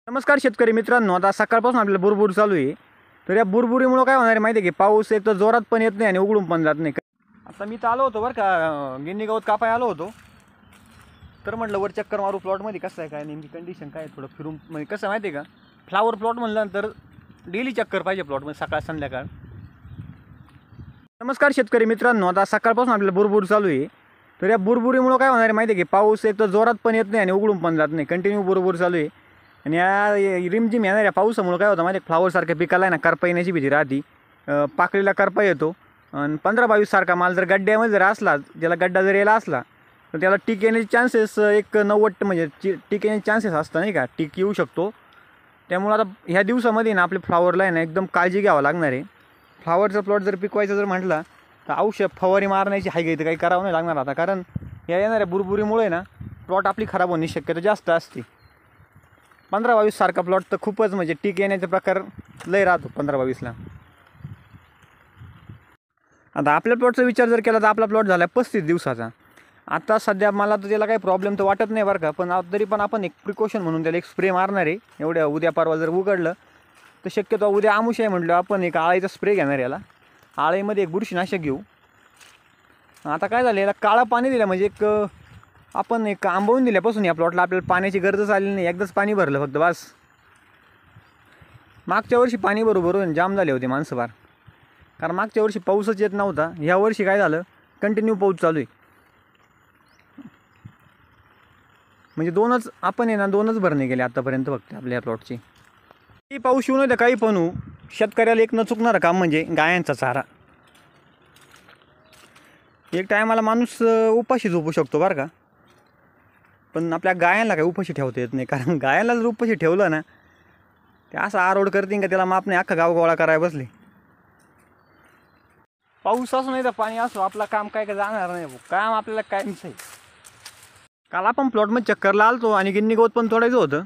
नमस्कार शेतकरी मित्रांनो, आता सकाळपासून आपल्याला बुरबुर चालू आहे. तर या बुरबुरीमुळे काय होणार आहे माहिती आहे की पाऊस एक तर जोरात पण येत नाही आणि उघडून पण जात नाही. आता मी तर आलो होतो बरं का, गिन्नी गवत कापाय आलो होतो. तर म्हटलं वर चक्कर मारू प्लॉटमध्ये कसं आहे काय नेमकी कंडिशन काय, थोडं फिरून म्हणजे कसं माहिती आहे का, फ्लावर प्लॉट म्हणल्यानंतर डेली चक्कर पाहिजे प्लॉटमध्ये सकाळ संध्याकाळ. नमस्कार शेतकरी मित्रांनो, आता सकाळपासून आपल्याला बुरबुर चालू आहे. तर या बुरबुरीमुळे काय होणार आहे माहिती आहे की पाऊस एक तर जोरात पण येत नाही आणि उघडून पण जात नाही, कंटिन्यू बुरबुर चालू आहे. आणि या रिमझिम येणाऱ्या पावसामुळे काय होतं माहिती आहे, फ्लावरसारख्या पिकाला आहे ना करपा येण्याची भीती राहते. पाकळीला करपा येतो आणि 15-22 सारखा माल जर गड्ड्यामध्ये जर असला, ज्याला गड्डा जर यायला असला तर त्याला टीक येण्याचे चान्सेस एक 90 म्हणजे टीक येण्याचे चान्सेस असतं नाही का, टीक येऊ शकतो. त्यामुळे आता ह्या दिवसामध्ये ना आपल्या फ्लावरला आहे ना एकदम काळजी घ्यावं लागणार आहे. फ्लावरचा प्लॉट जर पिकवायचं जर म्हटलं तर औषध फवारी मारण्याची हाय इथं काही करावं नाही लागणार आता, कारण या येणाऱ्या बुरबुरीमुळे ना प्लॉट आपली खराब होण्याची शक्यता जास्त असते. 15-22 सारखा प्लॉट तर खूपच म्हणजे टीक येण्याचा प्रकार लय राहतो 15-22ला. आता आपल्या प्लॉटचा विचार जर केला तर आपला प्लॉट झाला 35 दिवसाचा. आता सध्या मला तर त्याला काही प्रॉब्लेम तर वाटत नाही बरं का, पण तरी पण आपण एक प्रिकॉशन म्हणून त्याला एक स्प्रे मारणार आहे. एवढ्या उद्या परवा जर उघडलं तर शक्यतो उद्या आमुष आहे म्हटलं आपण एक आळीचा स्प्रे घेणार याला. आळीमध्ये एक बुरशीनाशक घेऊ. आता काय झालं, याला काळं पाणी दिलं म्हणजे एक आपण एक आंबवून दिल्यापासून या प्लॉटला आपल्याला पाण्याची गरजच आली नाही. एकदाच पाणी भरलं फक्त बस. मागच्या वर्षी पाणी बरोबर जाम झाले होते माणसं बार, कारण मागच्या वर्षी पाऊसच येत नव्हता. ह्या वर्षी काय झालं, कंटिन्यू पाऊस चालू आहे. म्हणजे दोनच भरणे गेले आतापर्यंत फक्त आपल्या या प्लॉटची. काही पाऊस येऊ नये तर काही पण होऊ, शेतकऱ्याला एक न चुकणारं काम म्हणजे गायांचा चारा. एक टायमाला माणूस उपाशी झोपू शकतो बरं का, पण आपल्या गायांना काही उपाशी ठेवता येत नाही. कारण गायांना जर उपाशी ठेवलं ना, ते असं आरोड करतील का त्याला माप नाही, अख्खा गाव गोळा करायला बसले. पाऊस असो नाही तर पाणी असो, आपलं काम काय जाणार नाही. काम आपल्याला कायमच आहे. काल आपण प्लॉटमध्ये चक्करला आलतो आणि गिन्नी गवत पण तोडायचं होतं.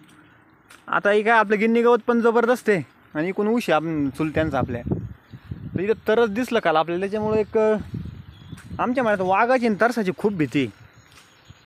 आता ही काय आपलं गिन्नी गवत पण जबरदस्त आहे आणि इकडून उश आहे आपण चुलत्यांचं आपल्या. तर इथं तरच दिसलं काल आपल्याला, त्याच्यामुळे एक आमच्या मनात वाघाची आणि तरसाची खूप भीती.